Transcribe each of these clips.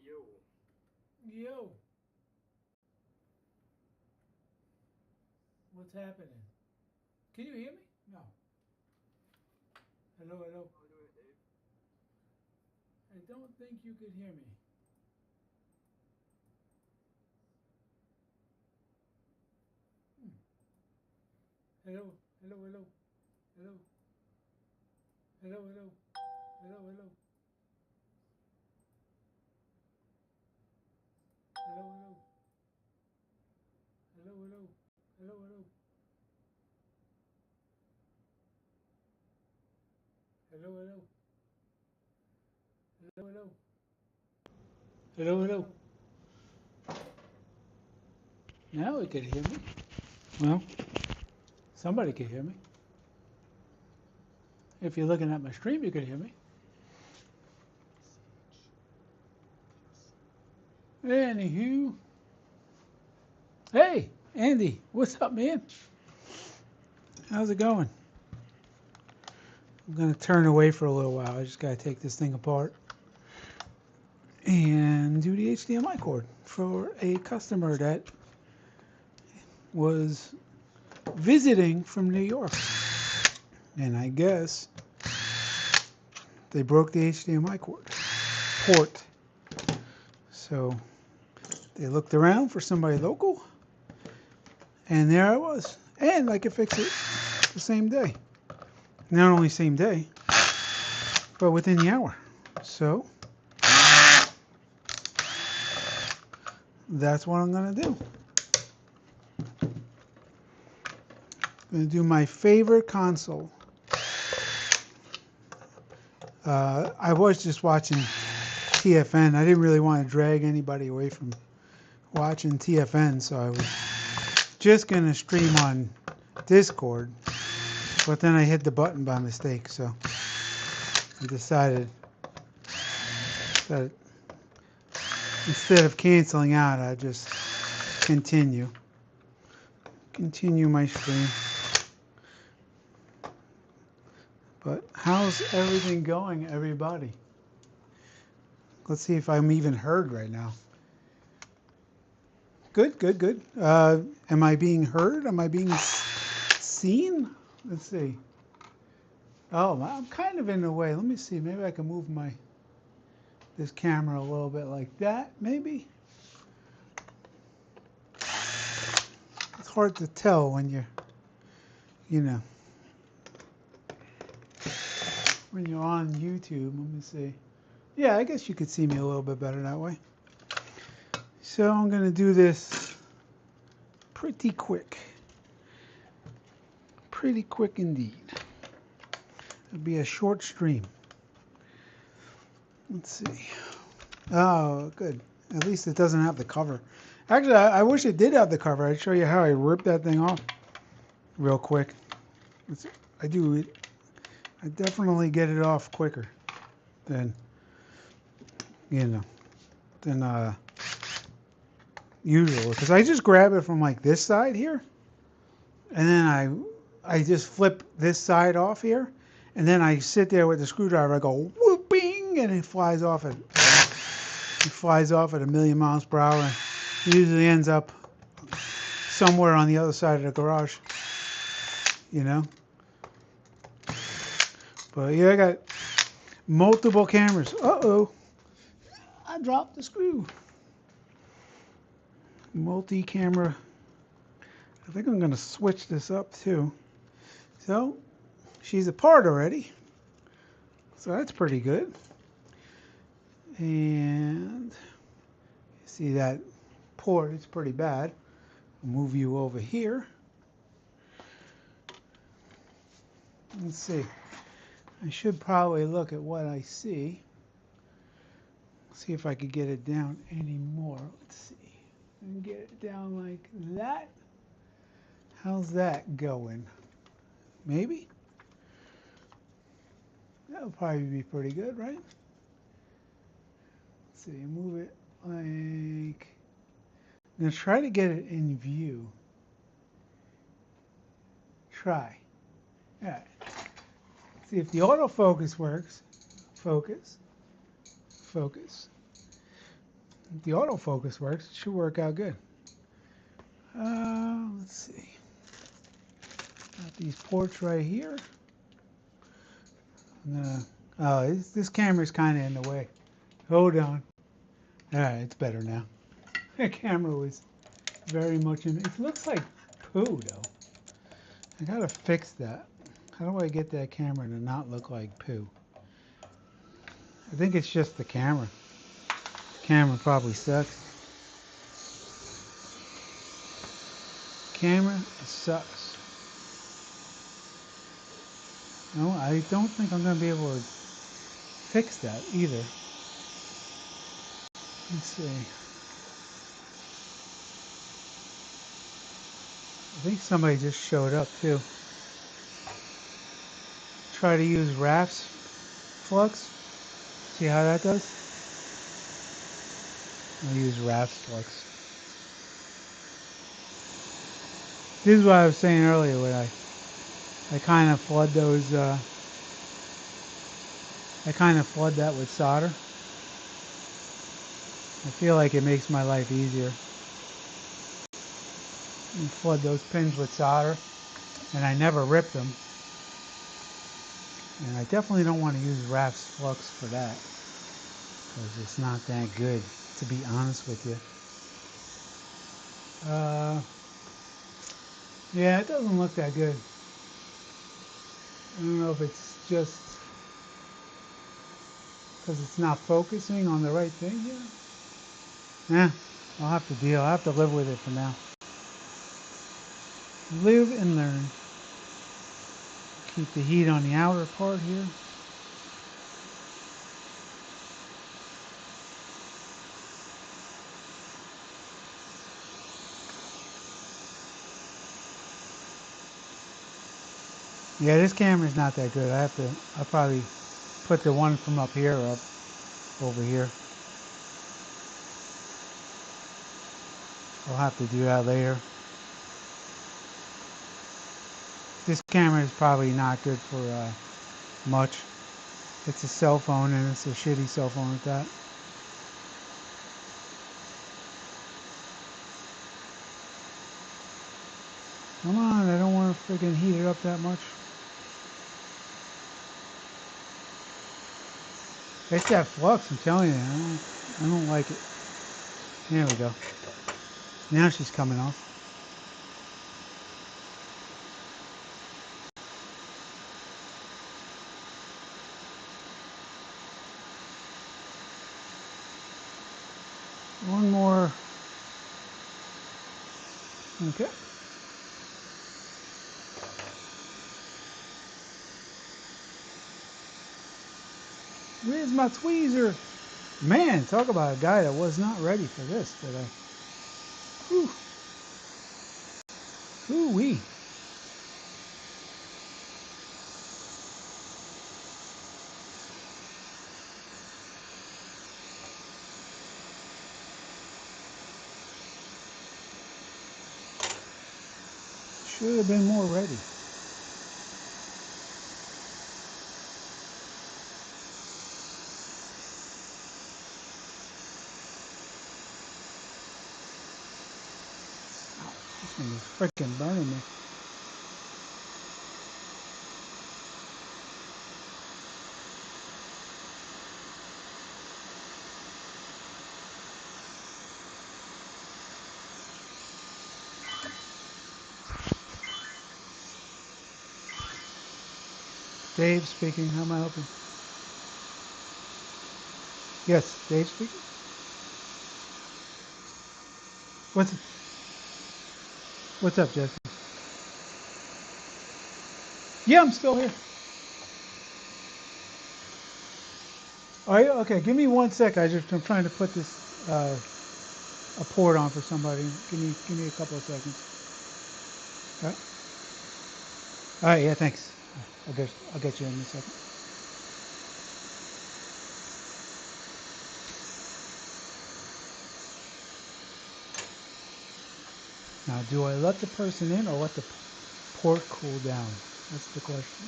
Yo. Yo. What's happening? Can you hear me? No. Hello, hello. How are you doing, Dave? I don't think you could hear me. Hmm. Hello, hello, hello, hello, hello, hello, hello, hello, hello, hello, hello, hello, hello, hello, hello, hello, hello, hello, hello. Now we could hear me. Well, somebody could hear me. If you're looking at my stream, you could hear me. Anywho, hey, Andy, what's up, man? How's it going? I'm going to turn away for a little while. I just got to take this thing apart and do the HDMI cord for a customer that was visiting from New York. And I guess they broke the HDMI port. So they looked around for somebody local, and there I was. And I could fix it the same day. Not only same day, but within the hour. So that's what I'm going to do. I'm going to do my favorite console. I was just watching TFN. I didn't really want to drag anybody away from watching TFN, so I was just going to stream on Discord. But then I hit the button by mistake, so I decided that instead of canceling out, I'd just continue my stream. But how's everything going, everybody? Let's see if I'm even heard right now. Good, good, good. Am I being heard? Am I being seen? Let's see. Oh, I'm kind of in the way. Let me see. Maybe I can move this camera a little bit like that, maybe. It's hard to tell when when you're on YouTube. Let me see. Yeah, I guess you could see me a little bit better that way. So I'm going to do this pretty quick. Pretty quick indeed. It'll be a short stream. Let's see. Oh, good. At least it doesn't have the cover. Actually, I wish it did have the cover. I'd show you how I rip that thing off real quick. I do it. I definitely get it off quicker than usual, because I just grab it from like this side here, and then I just flip this side off here, and then I sit there with the screwdriver. I go whooping, and it flies off at 1,000,000 miles per hour. And usually ends up somewhere on the other side of the garage, But yeah, I got multiple cameras. Uh-oh, I dropped the screw. Multi-camera. I think I'm going to switch this up too. So she's apart already, so that's pretty good. And see that port, it's pretty bad. I'll move you over here. Let's see. I should probably look at what I see. See if I could get it down anymore. Let's see. And get it down like that. How's that going? Maybe? That'll probably be pretty good, right? Let's see, move it like... I'm going to try to get it in view. Try. All right. See if the autofocus works. Focus. Focus. If the autofocus works, it should work out good. Let's see. Got these ports right here. Oh, this camera's kind of in the way. Hold on. Alright, it's better now. The camera was very much in. It looks like poo, though. I gotta fix that. How do I get that camera to not look like poo? I think it's just the camera. The camera probably sucks. Camera sucks. No, I don't think I'm gonna be able to fix that either. Let's see. I think somebody just showed up too. Try to use Raph's flux. See how that does? I'll use Raph's flux. This is what I was saying earlier when I kind of flood those I kind of flood that with solder. I feel like it makes my life easier. And flood those pins with solder, and I never rip them. And I definitely don't want to use Raph's flux for that, because it's not that good, to be honest with you. Yeah, it doesn't look that good. I don't know if it's just because it's not focusing on the right thing here. Yeah, I'll have to deal. I'll have to live with it for now. Live and learn. Keep the heat on the outer part here. Yeah, this camera's not that good. I'll probably put the one from up here up over here. I'll have to do that later. This camera is probably not good for much. It's a cell phone, and it's a shitty cell phone at that. Come on, I don't want to freaking heat it up that much. It's that flux, I'm telling you. I don't like it. There we go. Now she's coming off. One more. Okay. Where's my tweezer? Man, talk about a guy that was not ready for this today. Whew. Ooh-wee. Should have been more ready. Ow, this thing is freaking burning me. Dave speaking. How am I helping? Yes, Dave speaking. What's up, Jesse? Yeah, I'm still here. Are you? Okay, give me 1 sec. I'm trying to put this a port on for somebody. Give me a couple of seconds. All right. All right. Yeah. Thanks. I'll get you in a second. Now, do I let the person in or let the port cool down? That's the question.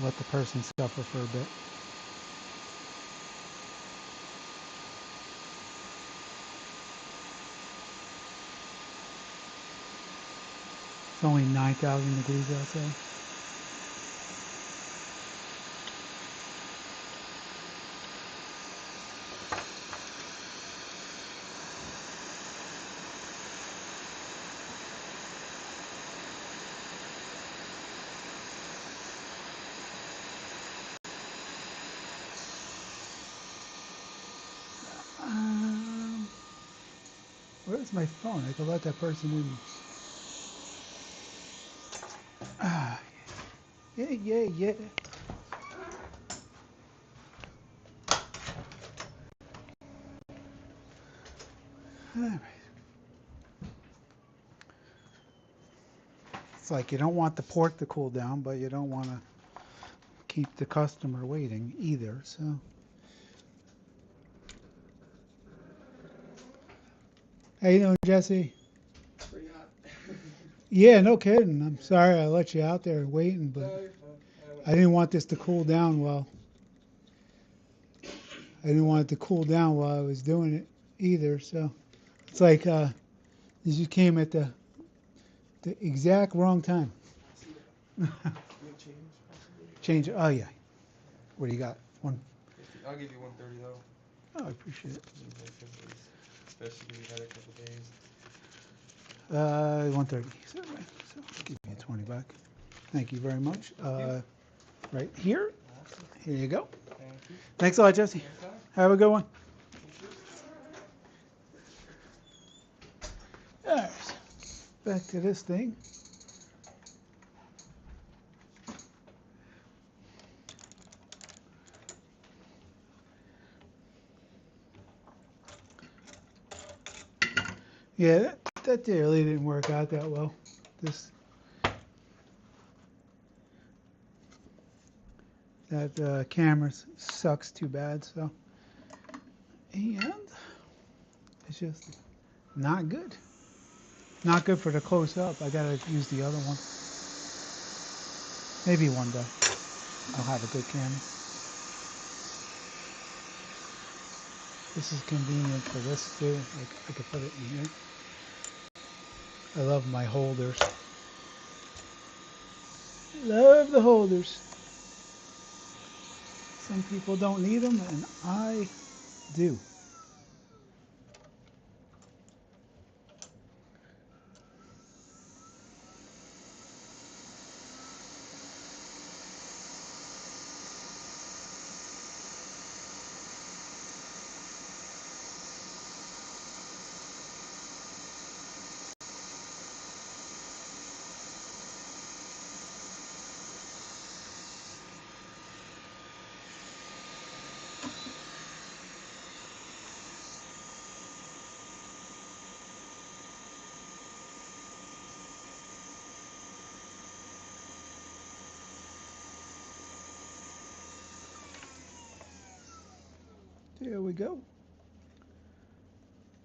Let the person suffer for a bit. It's only 9,000 degrees outside. Where's my phone? I could let that person in. Ah, yeah, yeah, yeah. All right. It's like you don't want the pork to cool down, but you don't want to keep the customer waiting either. So, how you doing, Jesse? Pretty hot. Yeah, no kidding. I'm sorry I let you out there waiting, No, but you're fine. I didn't want this to cool down while I was doing it either. So it's like you just came at the exact wrong time. I see it. You have change, possibly? Change. Oh yeah. What do you got? 150. I'll give you 130 though. Oh, I appreciate it. Especially because you've had a couple days. 130. So, right. So give me a 20 back. Thank you very much. Thank you. Right here. Awesome. Here you go. Thank you. Thanks a lot, Jesse. Anytime. Have a good one. Thank you. All right. Back to this thing. Yeah, that really didn't work out that well. This that camera sucks too bad. So, and it's just not good. Not good for the close up. I gotta use the other one. Maybe one day I'll have a good camera. This is convenient for this too. Like I could put it in here. I love my holders. Love the holders. Some people don't need them, and I do. There we go.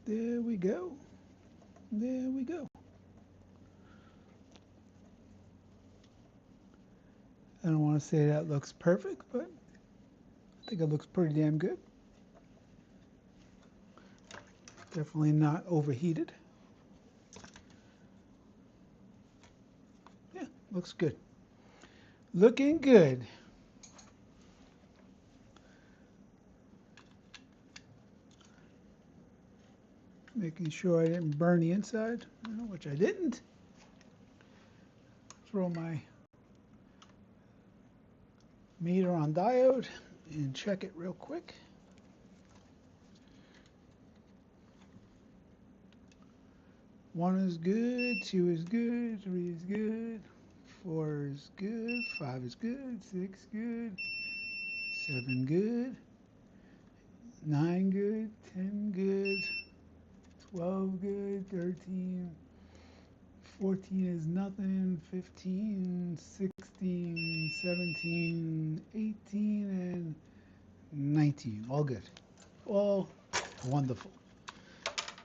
There we go. There we go. I don't want to say that looks perfect, but I think it looks pretty damn good. Definitely not overheated. Yeah, looks good. Looking good. Making sure I didn't burn the inside, which I didn't. Throw my meter on diode and check it real quick. One is good, two is good, three is good, four is good, five is good, six good, seven good, nine good, 10 good, 12 good, 13, 14 is nothing, 15, 16, 17, 18, and 19. All good. All wonderful.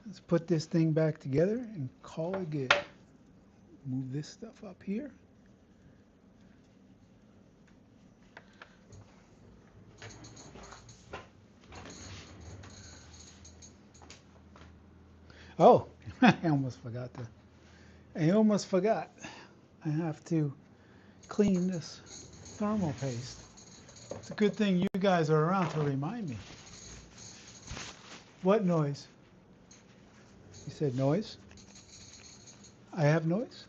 Let's put this thing back together and call it good. Move this stuff up here. Oh, I almost forgot to. I almost forgot. I have to clean this thermal paste. It's a good thing you guys are around to remind me. What noise? You said noise? I have noise?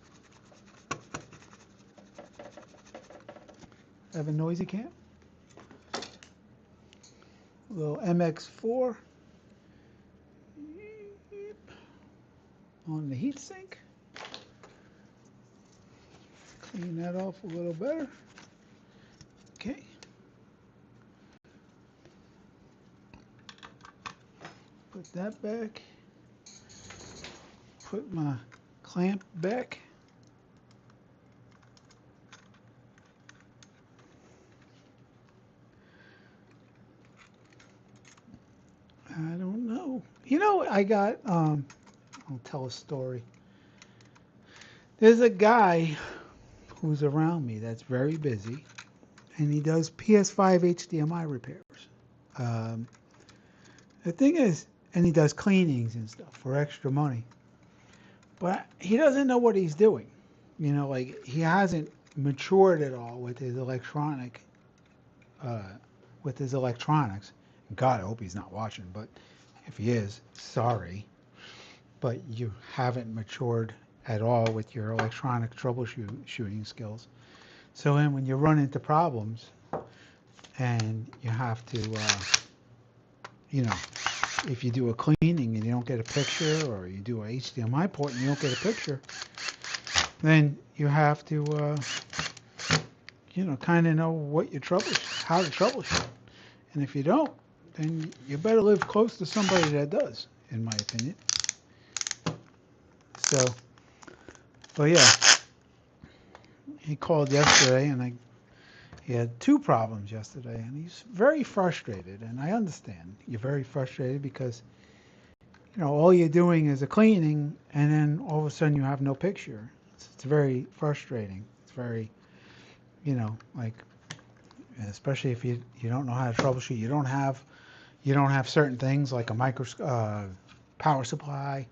I have a noisy cam? A little MX4 on the heatsink. Clean that off a little better. Okay. Put that back. Put my clamp back. I don't know. You know, I got, I'll tell a story. There's a guy who's around me that's very busy, and he does PS5 HDMI repairs. Um, the thing is, and he does cleanings and stuff for extra money, but he doesn't know what he's doing. You know, like he hasn't matured at all with his electronics. God, I hope he's not watching, but if he is, sorry. But you haven't matured at all with your electronic troubleshooting skills. So then when you run into problems and you have to, you know, if you do a cleaning and you don't get a picture, or you do a HDMI port and you don't get a picture, then you have to, you know, kind of know what you how to troubleshoot. And if you don't, then you better live close to somebody that does, in my opinion. So, but yeah, he called yesterday, and he had two problems yesterday, and he's very frustrated. And I understand you're very frustrated because, you know, all you're doing is a cleaning, and then all of a sudden you have no picture. It's very frustrating. It's very, you know, like, especially if you don't know how to troubleshoot. You don't have certain things like a power supply,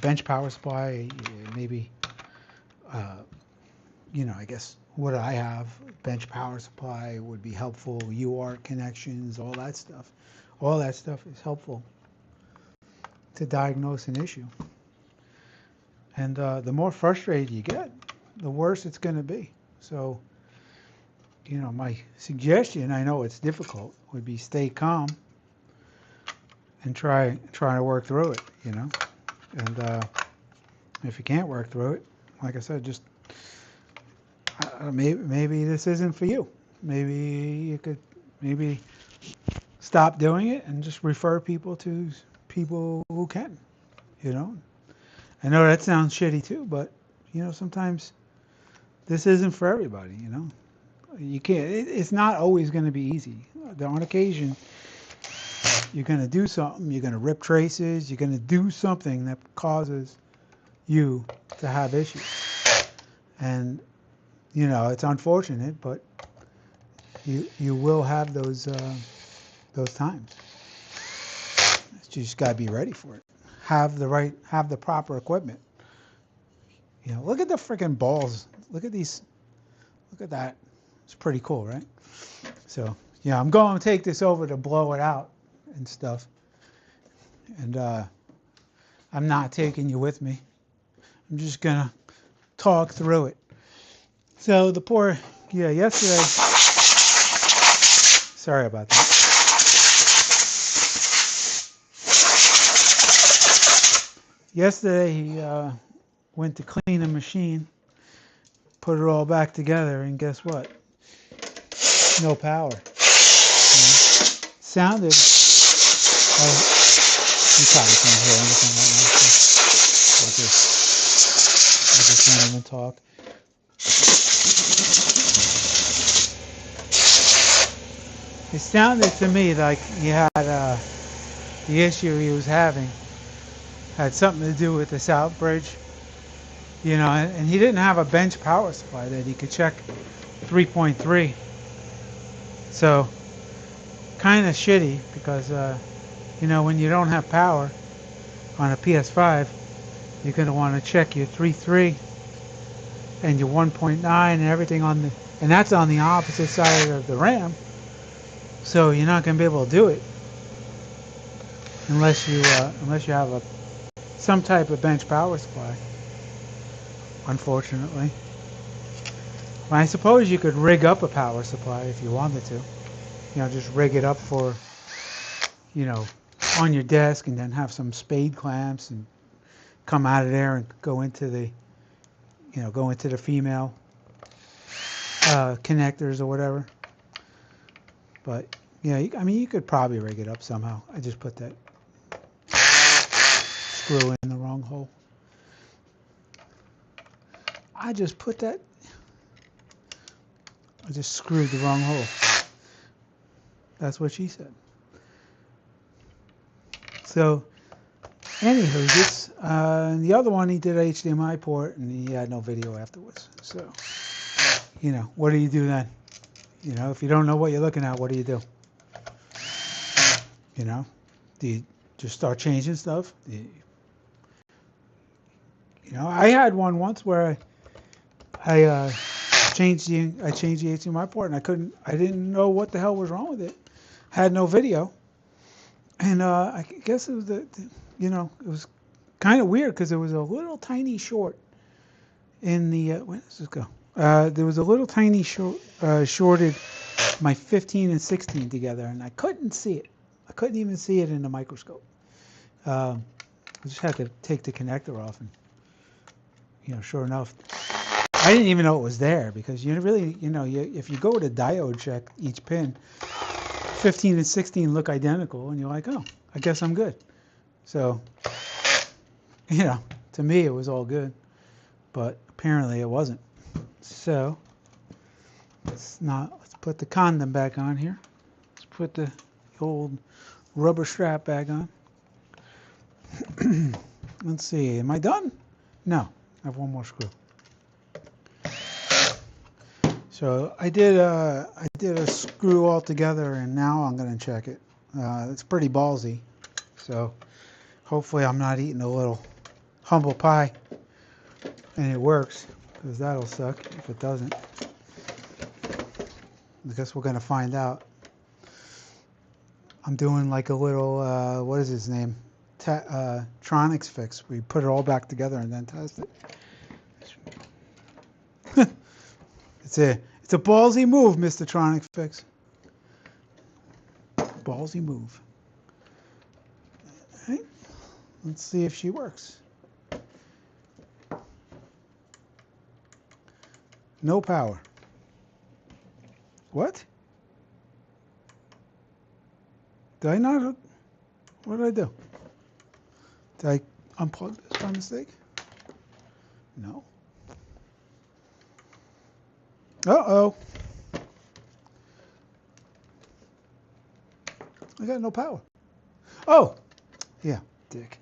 bench power supply, maybe, you know, I guess what I have, bench power supply would be helpful, UART connections, all that stuff. All that stuff is helpful to diagnose an issue. And the more frustrated you get, the worse it's going to be. So, you know, my suggestion, I know it's difficult, would be stay calm and try to work through it, you know. And if you can't work through it, like I said, just maybe this isn't for you. Maybe you could stop doing it and just refer people to people who can, you know. I know that sounds shitty too, but, you know, sometimes this isn't for everybody, you know. You can't, it's not always going to be easy. On occasion, you're going to do something, you're going to rip traces, you're going to do something that causes you to have issues. And, you know, it's unfortunate, but you will have those times. You just got to be ready for it. Have the proper equipment. You know, look at the freaking balls. Look at these. Look at that. It's pretty cool, right? So, yeah, I'm going to take this over to blow it out and stuff. And I'm not taking you with me. I'm just going to talk through it. So yesterday, sorry about that. Yesterday he went to clean a machine, put it all back together, and guess what? No power. Sounded, you probably can't hear anything right now, so I'll just let him talk. It sounded to me like he had the issue he was having had something to do with the south bridge, you know, and he didn't have a bench power supply that he could check 3.3. So kind of shitty because, you know, when you don't have power, on a PS5, you're going to want to check your 3.3 and your 1.9 and everything on the, and that's on the opposite side of the RAM. So you're not going to be able to do it unless you have some type of bench power supply. Unfortunately, well, I suppose you could rig up a power supply if you wanted to. Just rig it up for, on your desk, and then have some spade clamps and come out of there and go into the female connectors or whatever. But yeah, you could probably rig it up somehow. I just put that screw in the wrong hole. I just screwed the wrong hole. That's what she said. So, anywho, this the other one, he did a HDMI port and he had no video afterwards. So, what do you do then? If you don't know what you're looking at, what do you do? Do you just start changing stuff? I had one once where I changed the HDMI port, and I didn't know what the hell was wrong with it. Had no video, and I guess it was it was kind of weird because there was a little tiny short in the where does this go? There was a little tiny shorted my 15 and 16 together, and I couldn't see it. I couldn't even see it in the microscope. I just had to take the connector off, and sure enough, I didn't even know it was there, because if you go to diode check each pin, 15 and 16 look identical, and you're like, oh, I guess I'm good. So, to me it was all good, but apparently it wasn't. So let's put the condom back on here. Let's put the old rubber strap back on. Let's see, am I done? No, I have one more screw. So I did a screw all together, and now I'm going to check it. It's pretty ballsy, so hopefully I'm not eating a little humble pie and it works, because that'll suck if it doesn't. I guess we're going to find out. I'm doing like a little, what is his name? Tronics fix. We put it all back together and then test it. It's a ballsy move, Mr. Tronic Fix. Ballsy move. All right. Let's see if she works. No power. What? Did I not? What did I do? Did I unplug this by mistake? No. Uh-oh. I got no power. Oh, yeah, dick.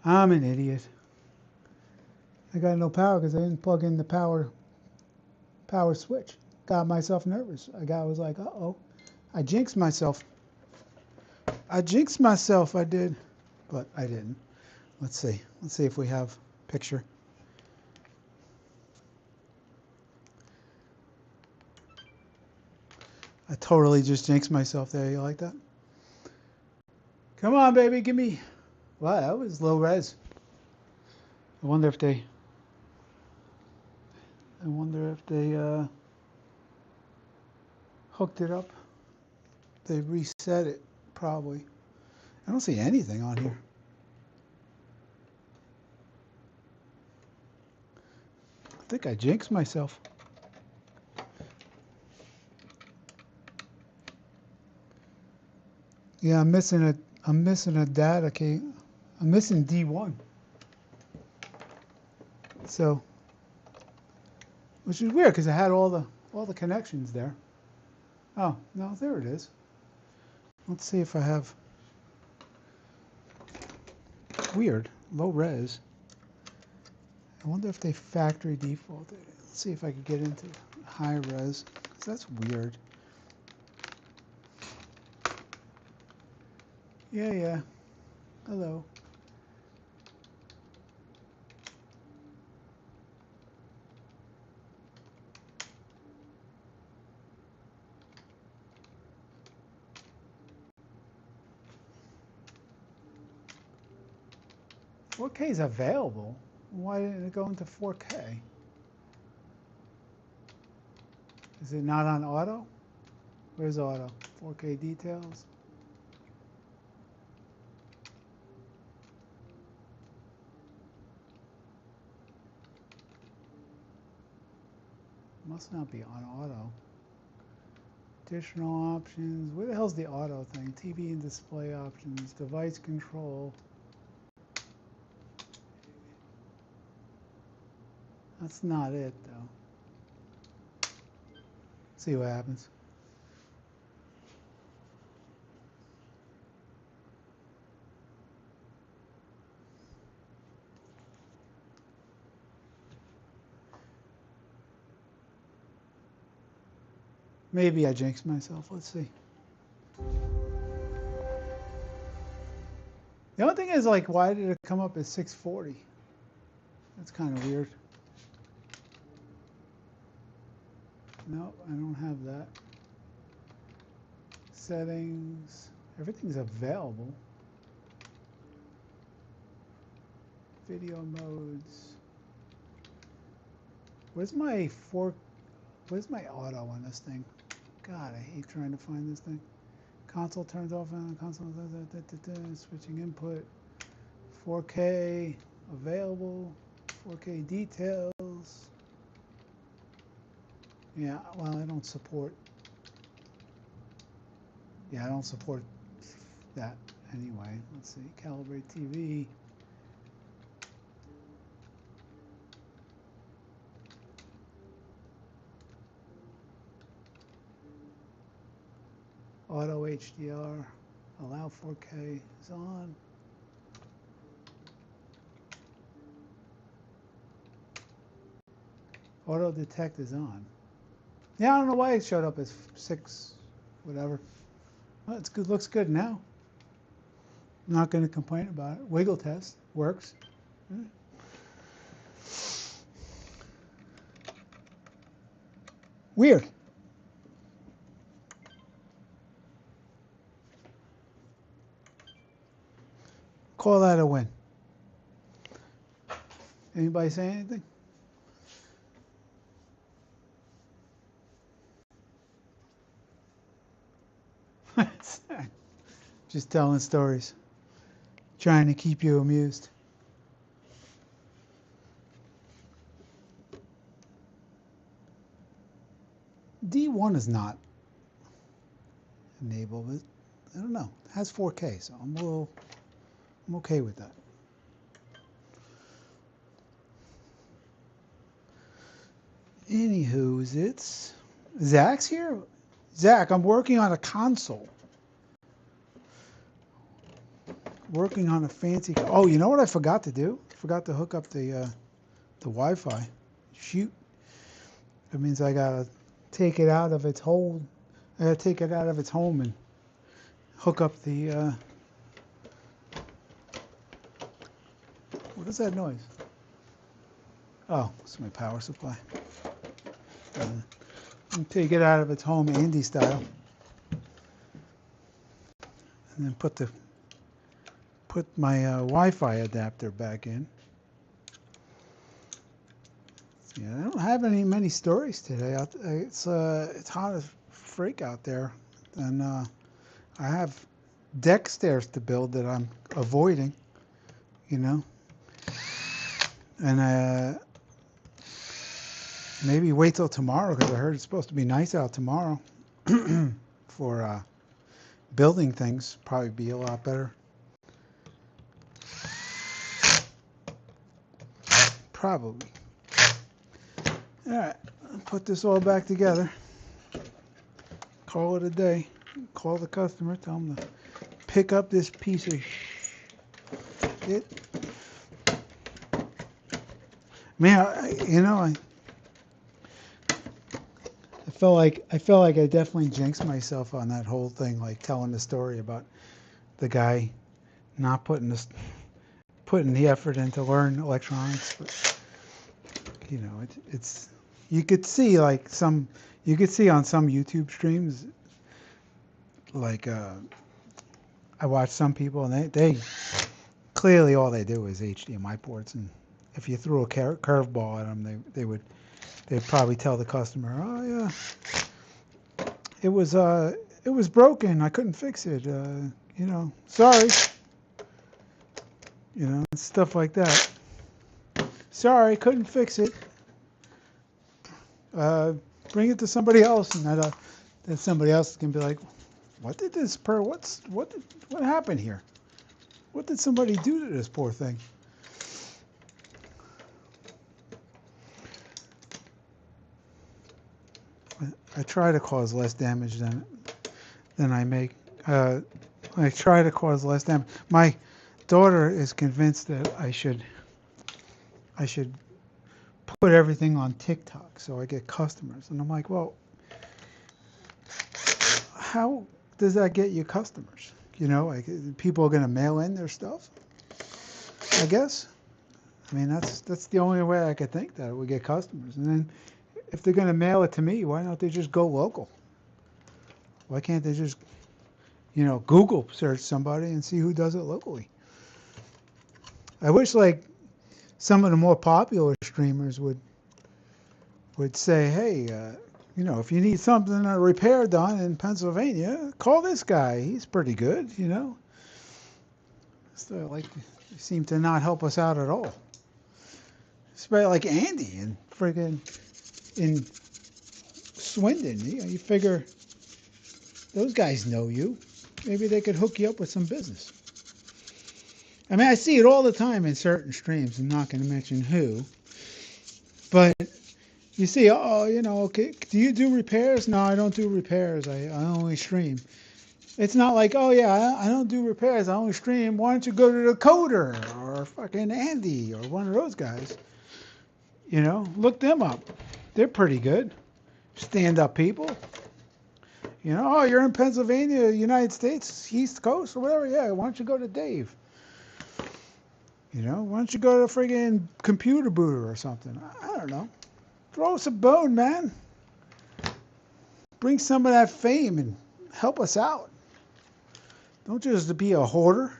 I'm an idiot. I got no power because I didn't plug in the power switch. Got myself nervous. I was like, uh-oh. I jinxed myself. I did. But I didn't. Let's see. Let's see if we have a picture. I totally just jinxed myself there. You like that? Come on, baby, give me. Wow, that was low res. I wonder if they hooked it up. They reset it, probably. I don't see anything on here. I think I jinxed myself. Yeah, I'm missing a data key. I'm missing D1. So, which is weird because I had all the connections there. Oh, no, there it is. Let's see if I have. Weird, low res. I wonder if they factory defaulted. Let's see if I could get into high res, because that's weird. Yeah. Hello. 4K is available. Why didn't it go into 4K? Is it not on auto? Where's auto? 4K details. Must not be on auto. Additional options. Where the hell's the auto thing? TV and display options. Device control. That's not it though. See what happens. Maybe I jinxed myself. Let's see. The only thing is, like, why did it come up as 640? That's kind of weird. No, I don't have that. Settings. Everything's available. Video modes. Where's my auto on this thing? God, I hate trying to find this thing. Console turns off on console. Switching input. 4K available. 4K details. Yeah, well, I don't support. Yeah, I don't support that anyway. Let's see. Calibrate TV. Auto HDR, allow 4K is on. Auto detect is on. Yeah, I don't know why it showed up as 6, whatever. Well, it's good. Looks good now. I'm not going to complain about it. Wiggle test works. Weird. Call that a win. Anybody say anything? Just telling stories. Trying to keep you amused. D1 is not enabled, but I don't know. It has 4K, so I'm okay with that. Anywho, it's Zach's here. Zach, I'm working on a console. Working on a fancy. Oh, you know what I forgot to do? I forgot to hook up the Wi-Fi. Shoot. That means I gotta take it out of its hold. I gotta take it out of its home and hook up the. What is that noise? Oh, it's my power supply. Take it out of its home Andy style, and then put my Wi-Fi adapter back in. Yeah, I don't have many stories today. It's hot as freak out there, and I have deck stairs to build that I'm avoiding, you know, and maybe wait till tomorrow because I heard it's supposed to be nice out tomorrow for building things. Probably be a lot better. Probably. All right, put this all back together. Call it a day. Call the customer. Tell them to pick up this piece of shit. Man, I felt like I definitely jinxed myself on that whole thing, like telling the story about the guy not putting the effort in to learn electronics. But, you know, it's you could see on some YouTube streams, like I watch some people and clearly all they do is HDMI ports, and if you threw a curveball at them, they'd probably tell the customer, "Oh yeah, it was broken. I couldn't fix it. Sorry." Stuff like that. Sorry, couldn't fix it. Bring it to somebody else, and then somebody else can be like, "What did this what happened here? What did somebody do to this poor thing?" I try to cause less damage than I make. I try to cause less damage. My daughter is convinced that I should put everything on TikTok so I get customers, and I'm like, well, how does that get you customers? Like people are going to mail in their stuff, I guess. I mean, that's the only way I could think that it would get customers. And then if they're going to mail it to me, why don't they just go local? Why can't they just, Google search somebody and see who does it locally? I wish like some of the more popular streamers would say, hey, if you need something a repair done in Pennsylvania, call this guy. He's pretty good, So like they seem to not help us out at all. Especially like Andy and friggin' in Swindon. You figure those guys know you. Maybe they could hook you up with some business. I mean, I see it all the time in certain streams. I'm not going to mention who, but you see, okay, do you do repairs? No, I don't do repairs. I only stream. It's not like, oh yeah, I don't do repairs. I only stream. Why don't you go to the Coder or fucking Andy or one of those guys? Look them up. They're pretty good. Stand-up people. Oh, you're in Pennsylvania, United States, East Coast or whatever. Yeah, why don't you go to Dave? Why don't you go to friggin' Computer Booter or something? I don't know. Throw us a bone, man. Bring some of that fame and help us out. Don't just be a hoarder.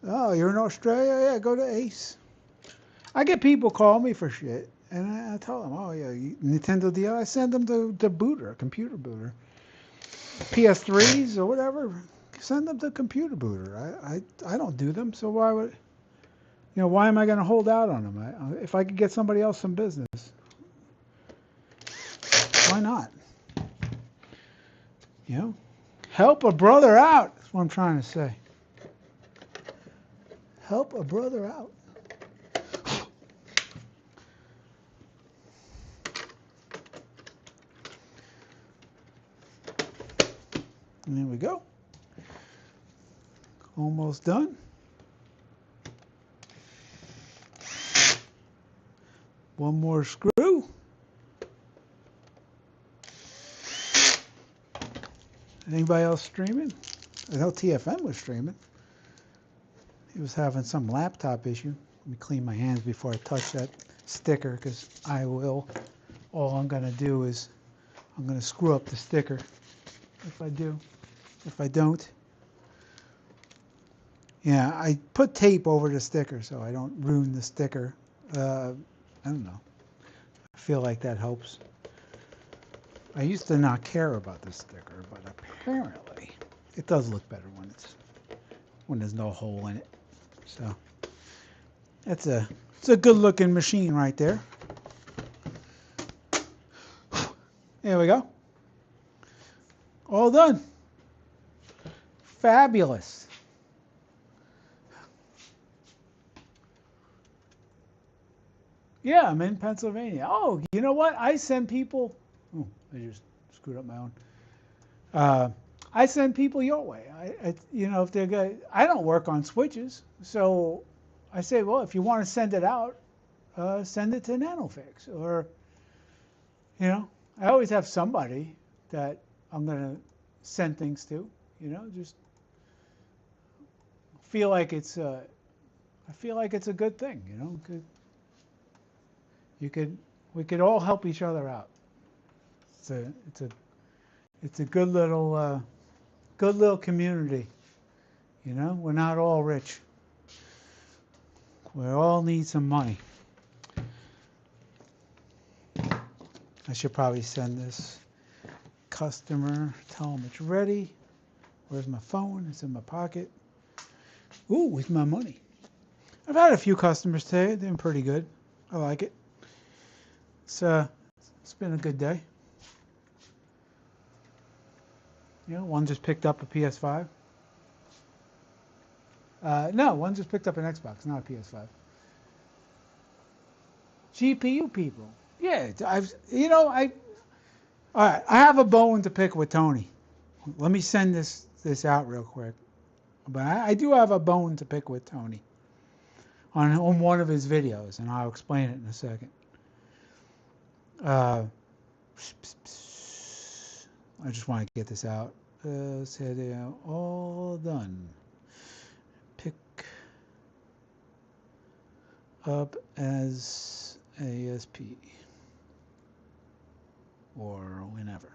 Oh, you're in Australia? Yeah, go to Ace. I get people call me for shit, and I tell them, oh yeah, Nintendo deal. I send them the booter, computer booter, PS3s or whatever. Send them to computer booter. I don't do them, so why would why am I going to hold out on them? If I could get somebody else some business, why not? Help a brother out. That's what I'm trying to say. Help a brother out. And there we go. Almost done. One more screw. Anybody else streaming? I know TFN was streaming. He was having some laptop issue. Let me clean my hands before I touch that sticker, because I will. All I'm going to do is I'm going to screw up the sticker if I do. If I don't, yeah, I put tape over the sticker so I don't ruin the sticker. I don't know. I feel like that helps. I used to not care about the sticker, but apparently it does look better when there's no hole in it. So it's a good looking machine right there. There we go. All done. Fabulous. Yeah, I'm in Pennsylvania. Oh, you know what? I send people. Oh, I just screwed up my own. I send people your way. If they're good, I don't work on switches, so I say, well, if you want to send it out, send it to NanoFix, or I always have somebody that I'm gonna send things to. Just feel like it's. I feel like it's a good thing. We could all help each other out. It's a good little good little community. You know, we're not all rich. We all need some money. I should probably send this customer, tell them it's ready. Where's my phone? It's in my pocket. Ooh, with my money. I've had a few customers today. They're pretty good. I like it. It's been a good day. You know, one just picked up a PS5. No, one just picked up an Xbox, not a PS5. GPU people. Yeah, all right, I have a bone to pick with Tony. Let me send this out real quick. But I do have a bone to pick with Tony on one of his videos, and I'll explain it in a second. I just want to get this out. Say they are all done. Pick up as ASP or whenever.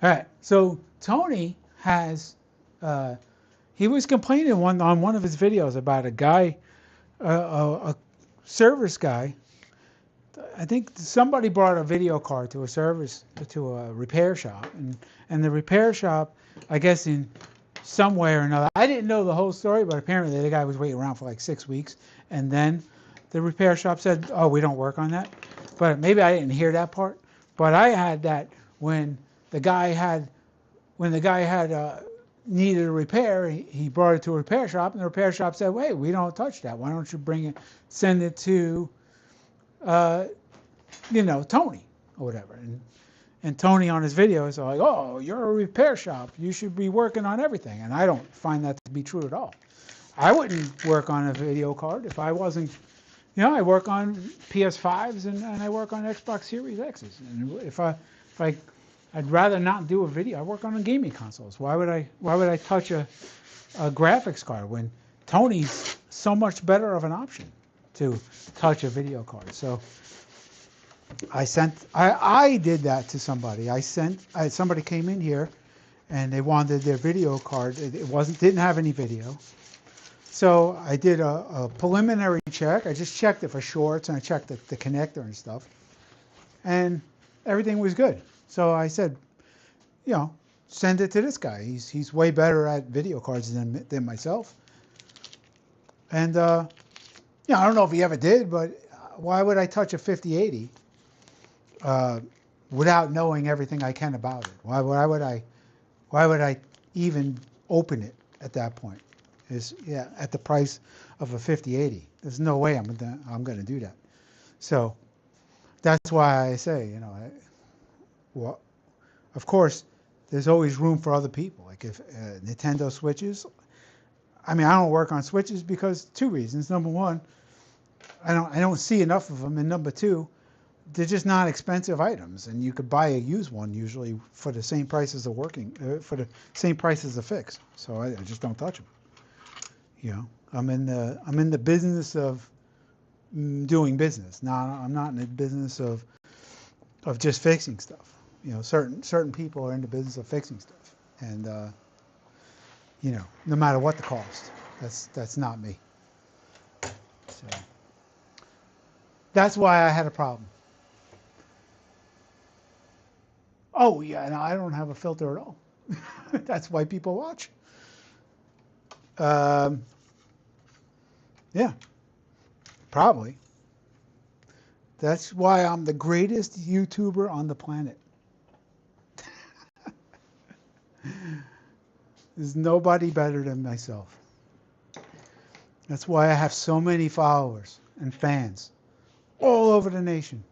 All right, so Tony has he was complaining on one of his videos about a guy, a service guy. I think somebody brought a video card to a repair shop, and the repair shop, I guess in some way or another, I didn't know the whole story, but apparently the guy was waiting around for like 6 weeks, and then the repair shop said, "Oh, we don't work on that." But maybe I didn't hear that part. But I had that when the guy had needed a repair, he brought it to a repair shop, and the repair shop said, "Wait, we don't touch that. Why don't you send it to, Tony or whatever." And Tony on his videos are like, "Oh, you're a repair shop. You should be working on everything." And I don't find that to be true at all. I wouldn't work on a video card if I wasn't, I work on PS5s and I work on Xbox Series X's. And I'd rather not do a video. I work on gaming consoles. Why would I touch a graphics card when Tony's so much better of an option to touch a video card? So I did that to somebody. Somebody came in here and they wanted their video card. Didn't have any video. So I did a preliminary check. I just checked it for shorts and I checked the connector and stuff. And everything was good. So I said, send it to this guy. He's way better at video cards than myself. And I don't know if he ever did, but why would I touch a 5080 without knowing everything I can about it? Why would I even open it at that point? At the price of a 5080. There's no way I'm going to do that. So that's why I say, well, of course, there's always room for other people. Like if Nintendo Switches, I don't work on Switches because 2 reasons. Number one, I don't see enough of them, and number two, they're just not expensive items, and you could buy a used one usually for the same price as for the same price as a fix. So I just don't touch them. I'm in the business of doing business. I'm not in the business of just fixing stuff. Certain people are in the business of fixing stuff, and no matter what the cost, that's not me. So that's why I had a problem. Oh yeah, no, I don't have a filter at all. That's why people watch. Yeah, probably. That's why I'm the greatest YouTuber on the planet. There's nobody better than myself. That's why I have so many followers and fans all over the nation.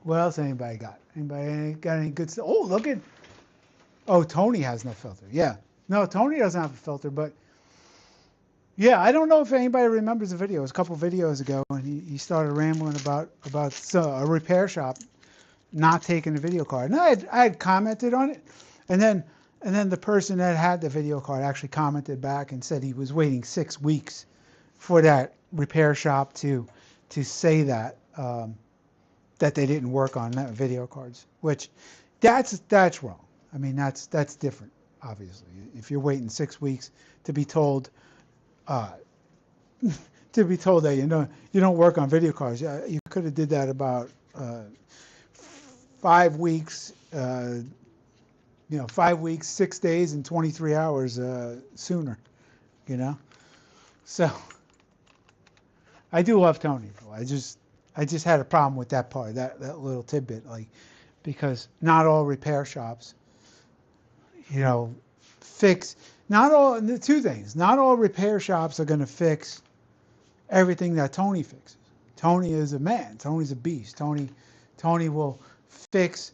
What else anybody got? Anybody got any good stuff? Oh, look at... Oh, Tony has no filter. Yeah. No, Tony doesn't have a filter, but... Yeah, I don't know if anybody remembers the video. It was a couple videos ago, and he started rambling about a repair shop not taking a video card. And I had commented on it, and then the person that had the video card actually commented back and said he was waiting 6 weeks for that repair shop to say that that they didn't work on video cards, which that's wrong. I mean, that's different, obviously. If you're waiting 6 weeks to be told uh, that you don't work on video cards, you could have did that about 5 weeks. 5 weeks, 6 days, and 23 hours sooner. You know, so I do love Tony, though. I just had a problem with that part, that little tidbit, like, because not all repair shops, fix, not all, the two things, not all repair shops are going to fix everything that Tony fixes. Tony is a man. Tony's a beast. Tony will fix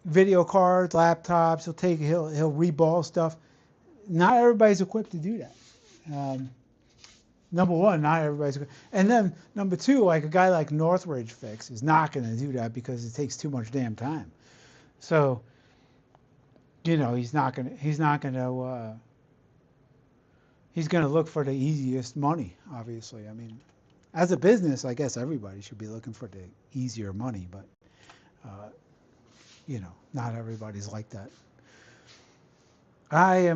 video cards, laptops. He'll reball stuff. Not everybody's equipped to do that. Number one, not everybody's equipped. And then number two, like a guy like Northridge Fix is not going to do that because it takes too much damn time. So, he's going to look for the easiest money, obviously. I mean, as a business, I guess everybody should be looking for the easier money, but not everybody's like that. I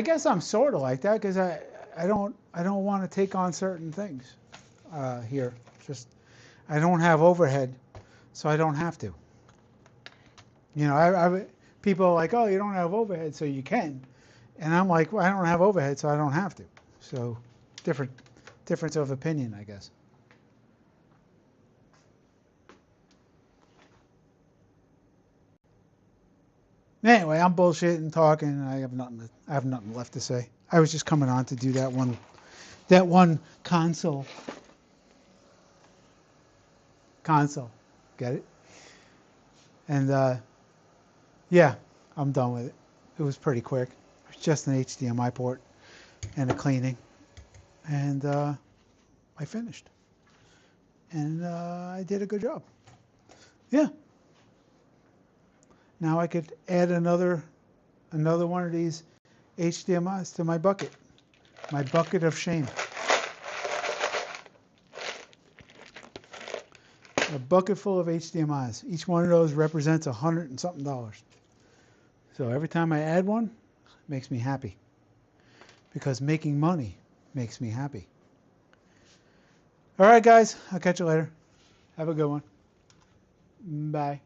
guess I'm sort of like that because I don't want to take on certain things here. Just, I don't have overhead, so I don't have to. People are like, oh, you don't have overhead, so you can. And I'm like, well, I don't have overhead, so I don't have to. So difference of opinion, I guess. Anyway, I'm bullshitting, talking. I have nothing left to say. I was just coming on to do that one console. Get it? And yeah, I'm done with it. It was pretty quick. It was just an HDMI port and a cleaning, and I finished. And I did a good job. Yeah. Now I could add another one of these HDMIs to my bucket of shame. A bucket full of HDMIs. Each one of those represents $100 and something. So every time I add one, it makes me happy. Because making money makes me happy. All right, guys. I'll catch you later. Have a good one. Bye.